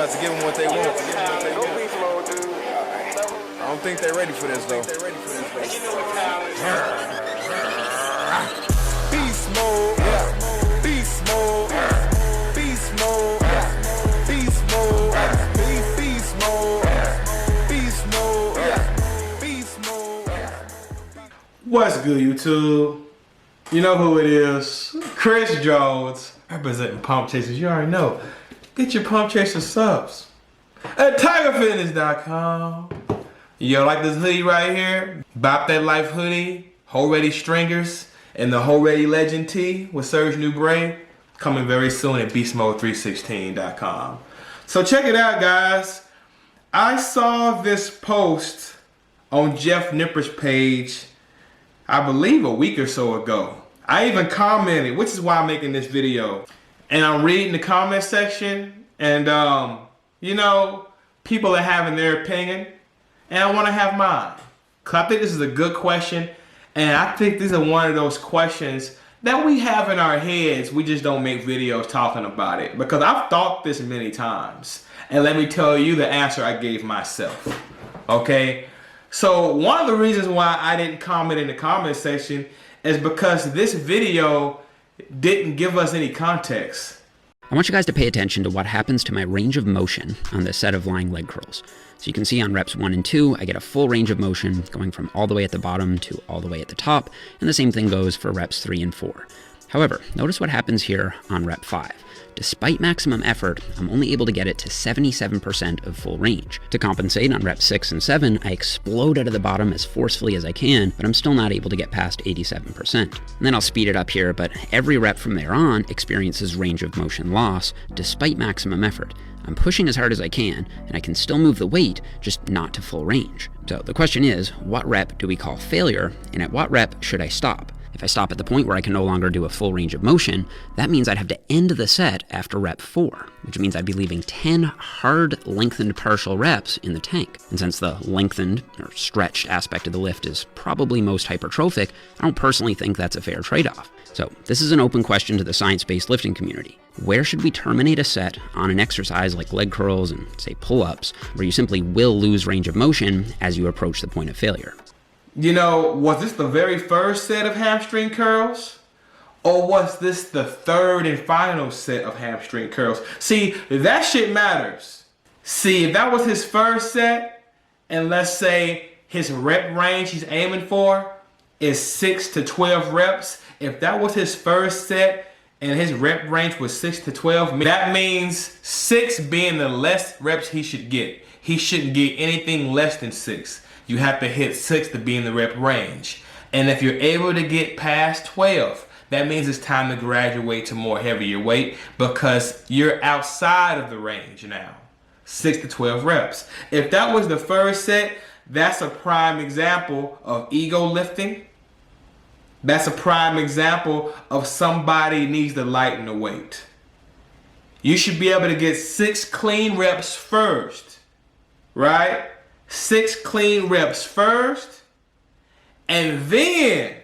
about to give them what they want. I don't think they're ready for this, though. Beast mode, beast mode, beast mode, beast mode, beast mode, beast mode, beast mode. What's good, YouTube? You know who it is. Chris Jones, representing Pump Chasers. You already know. Get your Pump Chaser subs at TigerFitness.com. Yo, like this hoodie right here? Bop That Life hoodie, Whole Ready Stringers, and the Whole Ready Legend tee with Serge Nubray. Coming very soon at BeastMode316.com. So check it out, guys. I saw this post on Jeff Nippard's page, I believe a week or so ago. I even commented, which is why I'm making this video. And I'm reading the comment section, and you know, people are having their opinion, and I want to have mine. Cause I think this is a good question, and I think these are one of those questions that we have in our heads. We just don't make videos talking about it, because I've thought this many times, and let me tell you the answer I gave myself. Okay, so one of the reasons why I didn't comment in the comment section is because this video didn't give us any context. I want you guys to pay attention to what happens to my range of motion on this set of lying leg curls. So you can see on reps 1 and 2, I get a full range of motion going from all the way at the bottom to all the way at the top, and the same thing goes for reps 3 and 4. However, notice what happens here on rep 5. Despite maximum effort, I'm only able to get it to 77% of full range. To compensate on reps 6 and 7, I explode out of the bottom as forcefully as I can, but I'm still not able to get past 87%. And then I'll speed it up here, but every rep from there on experiences range of motion loss despite maximum effort. I'm pushing as hard as I can, and I can still move the weight, just not to full range. So the question is, what rep do we call failure, and at what rep should I stop? If I stop at the point where I can no longer do a full range of motion, that means I'd have to end the set after rep 4, which means I'd be leaving 10 hard lengthened partial reps in the tank. And since the lengthened or stretched aspect of the lift is probably most hypertrophic, I don't personally think that's a fair trade-off. So this is an open question to the science-based lifting community. Where should we terminate a set on an exercise like leg curls and, say, pull-ups, where you simply will lose range of motion as you approach the point of failure? You know, was this the very first set of hamstring curls? Or was this the third and final set of hamstring curls? See, that shit matters. See, if that was his first set, and let's say his rep range he's aiming for is 6 to 12 reps, if that was his first set and his rep range was 6 to 12, that means 6 being the less reps he should get. He shouldn't get anything less than 6. You have to hit 6 to be in the rep range. And if you're able to get past 12, that means it's time to graduate to more heavier weight, because you're outside of the range now. 6 to 12 reps. If that was the first set, that's a prime example of ego lifting. That's a prime example of somebody needs to lighten the weight. You should be able to get 6 clean reps first, right? 6 clean reps first, and then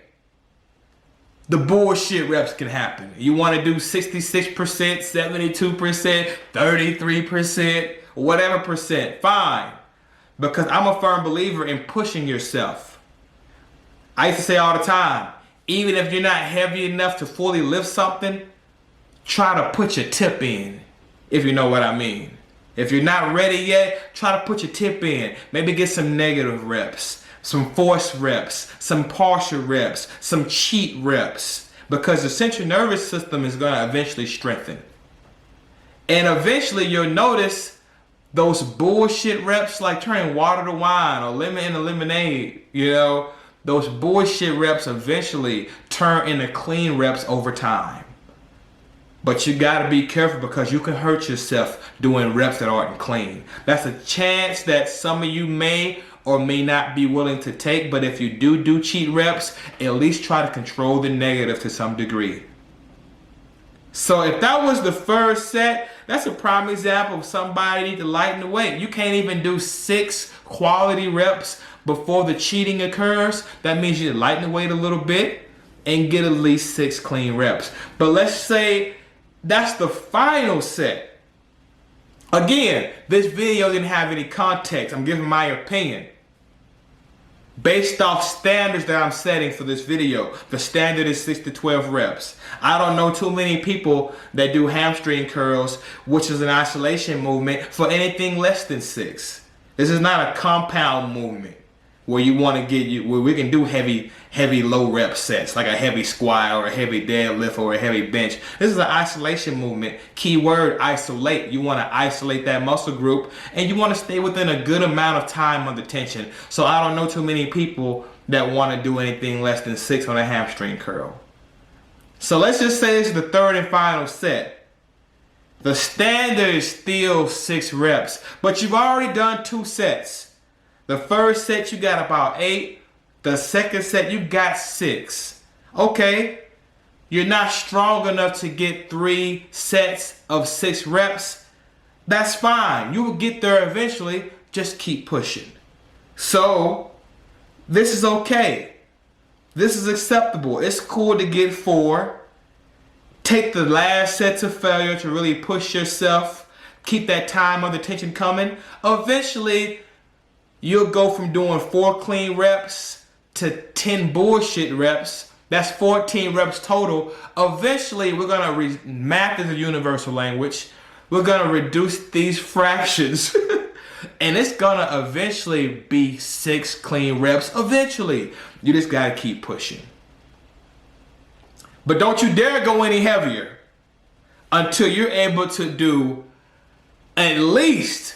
the bullshit reps can happen. You want to do 66%, 72%, 33%, whatever percent, fine. Because I'm a firm believer in pushing yourself. I used to say all the time, even if you're not heavy enough to fully lift something, try to put your tip in, if you know what I mean. If you're not ready yet, try to put your tip in. Maybe get some negative reps, some forced reps, some partial reps, some cheat reps, because the central nervous system is going to eventually strengthen. And eventually you'll notice those bullshit reps, like turning water to wine or lemon into lemonade, you know, those bullshit reps eventually turn into clean reps over time. But you gotta be careful, because you can hurt yourself doing reps that aren't clean. That's a chance that some of you may or may not be willing to take, but if you do cheat reps, at least try to control the negative to some degree. So if that was the first set, that's a prime example of somebody need to lighten the weight. You can't even do 6 quality reps before the cheating occurs. That means you lighten the weight a little bit and get at least 6 clean reps. But let's say that's the final set. Again, this video didn't have any context. I'm giving my opinion based off standards that I'm setting for this video. The standard is 6 to 12 reps. I don't know too many people that do hamstring curls, which is an isolation movement, for anything less than 6. This is not a compound movement where you want to get where we can do heavy low rep sets, like a heavy squat or a heavy deadlift or a heavy bench. This is an isolation movement. Keyword isolate. You want to isolate that muscle group and you want to stay within a good amount of time under tension. So I don't know too many people that want to do anything less than 6 on a hamstring curl. So let's just say this is the third and final set. The standard is still 6 reps, but you've already done 2 sets. The first set you got about 8. The second set you got 6. Okay, you're not strong enough to get 3 sets of 6 reps. That's fine. You will get there eventually. Just keep pushing. So this is okay. This is acceptable. It's cool to get 4. Take the last set to failure to really push yourself. Keep that time under tension coming. Eventually, you'll go from doing 4 clean reps to 10 bullshit reps. That's 14 reps total. Eventually, we're going to math is a universal language. We're going to reduce these fractions. And it's going to eventually be 6 clean reps. Eventually. You just got to keep pushing. But don't you dare go any heavier until you're able to do at least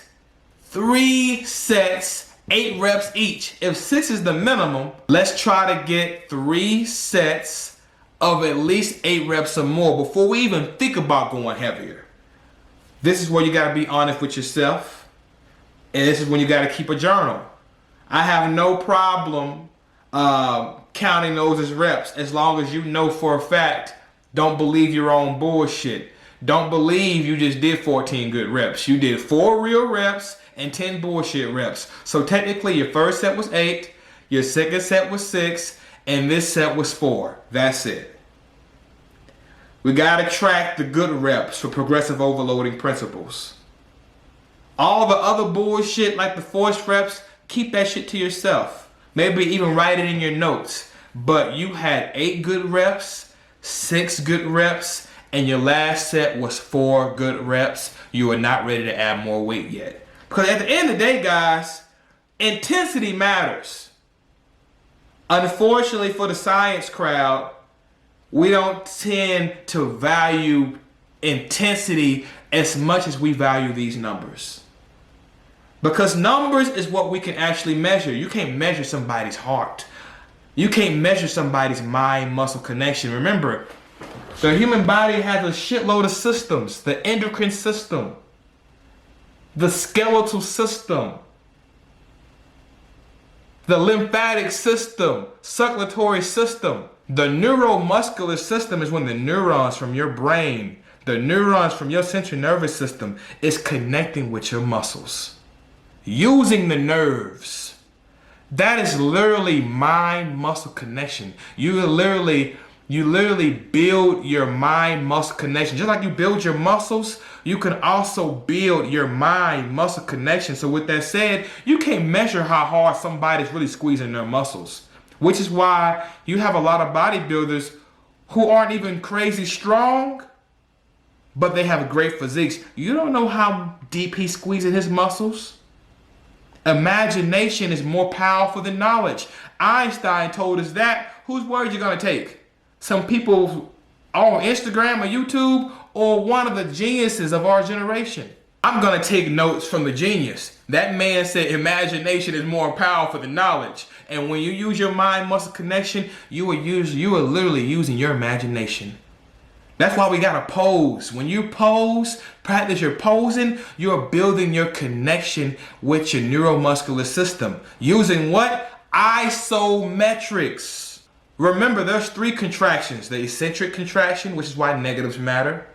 3 sets, 8 reps each. If 6 is the minimum, let's try to get 3 sets of at least 8 reps or more before we even think about going heavier. This is where you gotta be honest with yourself. And this is when you gotta keep a journal. I have no problem counting those as reps as long as you know for a fact, don't believe your own bullshit. Don't believe you just did 14 good reps. You did 4 real reps and 10 bullshit reps. So technically your first set was 8, your second set was 6, and this set was 4. That's it. We gotta track the good reps for progressive overloading principles. All the other bullshit like the forced reps, keep that shit to yourself. Maybe even write it in your notes. But you had 8 good reps, 6 good reps, and your last set was 4 good reps. You are not ready to add more weight yet. Because at the end of the day, guys, intensity matters. Unfortunately for the science crowd, we don't tend to value intensity as much as we value these numbers. Because numbers is what we can actually measure. You can't measure somebody's heart. You can't measure somebody's mind-muscle connection. Remember, the human body has a shitload of systems. The endocrine system, the skeletal system, the lymphatic system, circulatory system. The neuromuscular system is when the neurons from your brain, the neurons from your central nervous system is connecting with your muscles, using the nerves. That is literally mind-muscle connection. You literally build your mind-muscle connection. Just like you build your muscles, you can also build your mind-muscle connection. So with that said, you can't measure how hard somebody's really squeezing their muscles. Which is why you have a lot of bodybuilders who aren't even crazy strong, but they have great physiques. You don't know how deep he's squeezing his muscles. Imagination is more powerful than knowledge. Einstein told us that. Whose word you gonna take? Some people on Instagram or YouTube, or one of the geniuses of our generation? I'm gonna take notes from the genius. That man said imagination is more powerful than knowledge. And when you use your mind-muscle connection, you are literally using your imagination. That's why we gotta pose. When you pose, practice your posing, you're building your connection with your neuromuscular system. Using what? Isometrics. Remember, there's 3 contractions. The eccentric contraction, which is why negatives matter.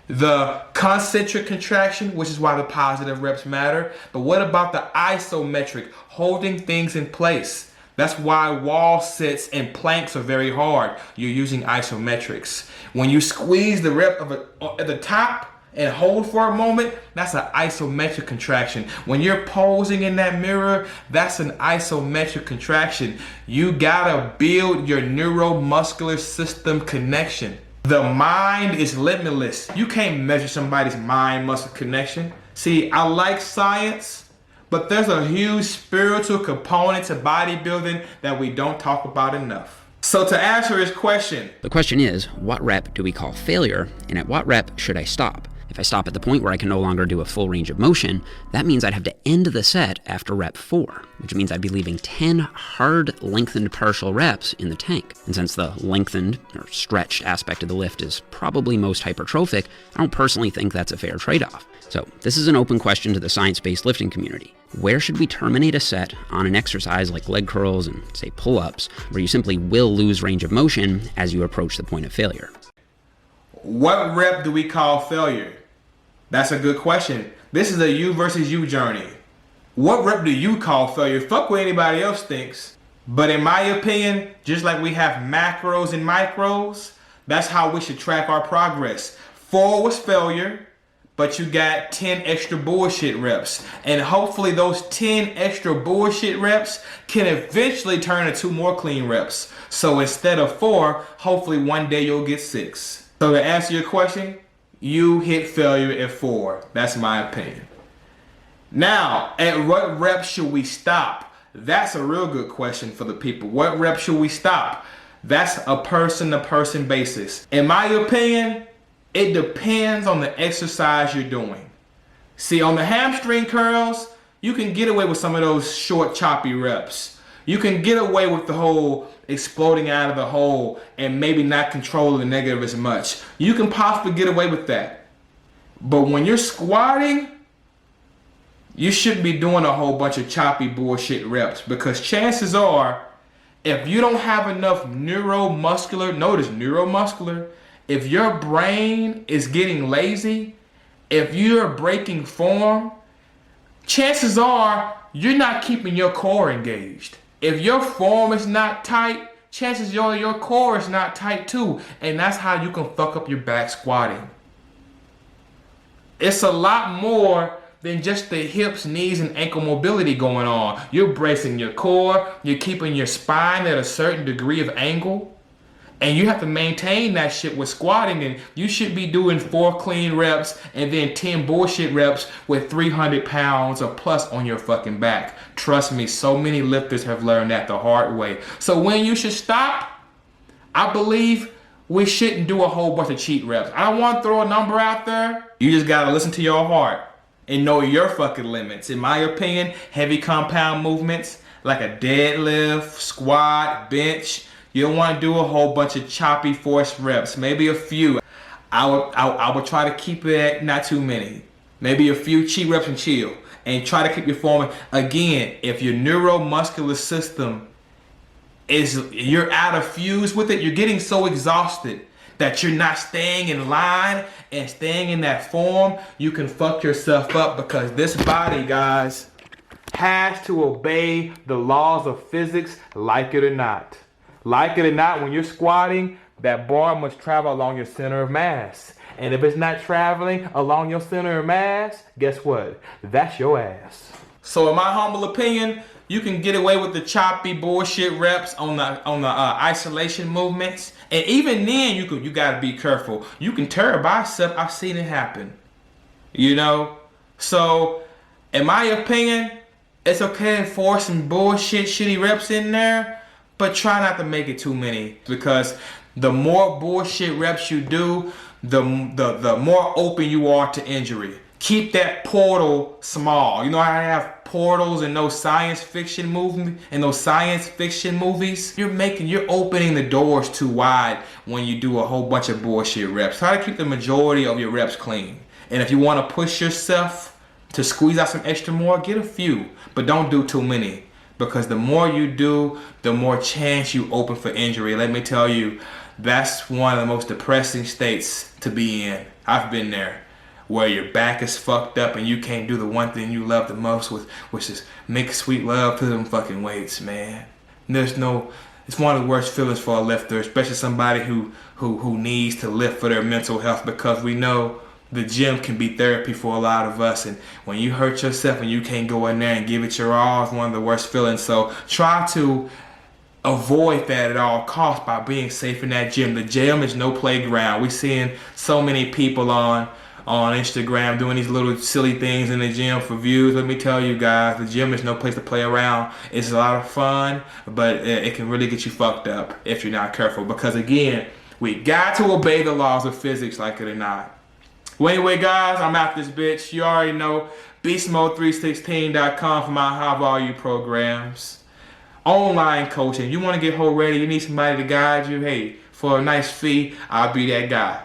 The concentric contraction, which is why the positive reps matter. But what about the isometric, holding things in place? That's why wall sits and planks are very hard. You're using isometrics. When you squeeze the rep at the top and hold for a moment, that's an isometric contraction. When you're posing in that mirror, that's an isometric contraction. You gotta build your neuromuscular system connection. The mind is limitless. You can't measure somebody's mind-muscle connection. See, I like science, but there's a huge spiritual component to bodybuilding that we don't talk about enough. So to answer his question, the question is, what rep do we call failure, and at what rep should I stop? If I stop at the point where I can no longer do a full range of motion, that means I'd have to end the set after rep 4, which means I'd be leaving 10 hard lengthened partial reps in the tank. And since the lengthened or stretched aspect of the lift is probably most hypertrophic, I don't personally think that's a fair trade-off. So this is an open question to the science-based lifting community. Where should we terminate a set on an exercise like leg curls and, say, pull-ups, where you simply will lose range of motion as you approach the point of failure? What rep do we call failure? That's a good question. This is a you versus you journey. What rep do you call failure? Fuck what anybody else thinks. But in my opinion, just like we have macros and micros, that's how we should track our progress. 4 was failure, but you got 10 extra bullshit reps. And hopefully those 10 extra bullshit reps can eventually turn into 2 more clean reps. So instead of 4, hopefully one day you'll get 6. So to answer your question, you hit failure at 4. That's my opinion. Now, at what rep should we stop? That's a real good question for the people. What rep should we stop? That's a person-to-person basis. In my opinion, it depends on the exercise you're doing. See, on the hamstring curls, you can get away with some of those short, choppy reps. You can get away with the whole exploding out of the hole and maybe not controlling the negative as much. You can possibly get away with that. But when you're squatting, you shouldn't be doing a whole bunch of choppy bullshit reps, because chances are, if you don't have enough neuromuscular, notice neuromuscular, if your brain is getting lazy, if you're breaking form, chances are you're not keeping your core engaged. If your form is not tight, chances are your core is not tight too. And that's how you can fuck up your back squatting. It's a lot more than just the hips, knees, and ankle mobility going on. You're bracing your core, you're keeping your spine at a certain degree of angle. And you have to maintain that shit with squatting, and you should be doing 4 clean reps and then 10 bullshit reps with 300 pounds or plus on your fucking back. Trust me, so many lifters have learned that the hard way. So when you should stop, I believe we shouldn't do a whole bunch of cheat reps. I don't want to throw a number out there. You just gotta listen to your heart and know your fucking limits. In my opinion, heavy compound movements like a deadlift, squat, bench, you don't want to do a whole bunch of choppy forced reps. Maybe a few. I would try to keep it at not too many. Maybe a few cheat reps and chill. And try to keep your form. Again, if your neuromuscular system you're out of fuse with it, you're getting so exhausted that you're not staying in line and staying in that form, you can fuck yourself up, because this body, guys, has to obey the laws of physics, like it or not. Like it or not, when you're squatting, that bar must travel along your center of mass. And if it's not traveling along your center of mass, guess what? That's your ass. So in my humble opinion, you can get away with the choppy bullshit reps on the isolation movements. And even then, you gotta be careful. You can tear a bicep. I've seen it happen. You know? So, in my opinion, it's okay to force some bullshit, shitty reps in there, but try not to make it too many, because the more bullshit reps you do, the more open you are to injury. Keep that portal small. You know how I have portals in those science fiction movies? You're opening the doors too wide when you do a whole bunch of bullshit reps. Try to keep the majority of your reps clean. And if you want to push yourself to squeeze out some extra more, get a few, but don't do too many. Because the more you do, the more chance you open for injury. Let me tell you, that's one of the most depressing states to be in. I've been there, where your back is fucked up and you can't do the one thing you love the most, which is make sweet love to them fucking weights, man. It's one of the worst feelings for a lifter, especially somebody who needs to lift for their mental health, because we know the gym can be therapy for a lot of us. And when you hurt yourself and you can't go in there and give it your all, it's one of the worst feelings. So try to avoid that at all costs by being safe in that gym. The gym is no playground. We're seeing so many people on Instagram doing these little silly things in the gym for views. Let me tell you guys, the gym is no place to play around. It's a lot of fun, but it can really get you fucked up if you're not careful. Because again, we got to obey the laws of physics, like it or not. Well, anyway, guys, I'm out this bitch. You already know. BeastMode316.com for my high volume programs. Online coaching. You want to get whole ready, you need somebody to guide you. Hey, for a nice fee, I'll be that guy.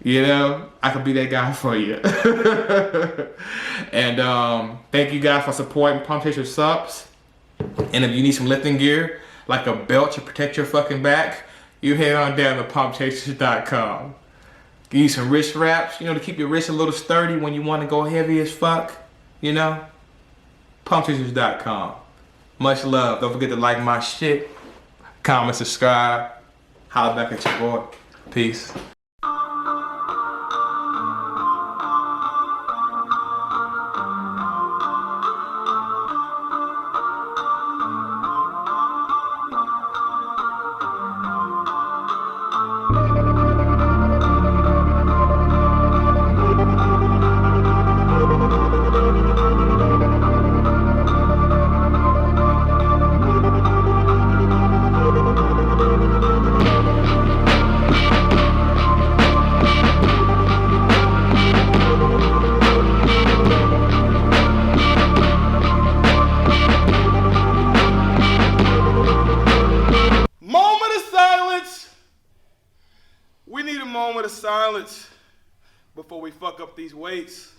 You know, I could be that guy for you. And thank you guys for supporting Pump Chaser Subs. And if you need some lifting gear, like a belt to protect your fucking back, you head on down to pumpchasers.com. You need some wrist wraps, you know, to keep your wrist a little sturdy when you want to go heavy as fuck. You know, pumpchasers.com. Much love. Don't forget to like my shit, comment, subscribe. Holla back at your boy. Peace. We need a moment of silence before we fuck up these weights.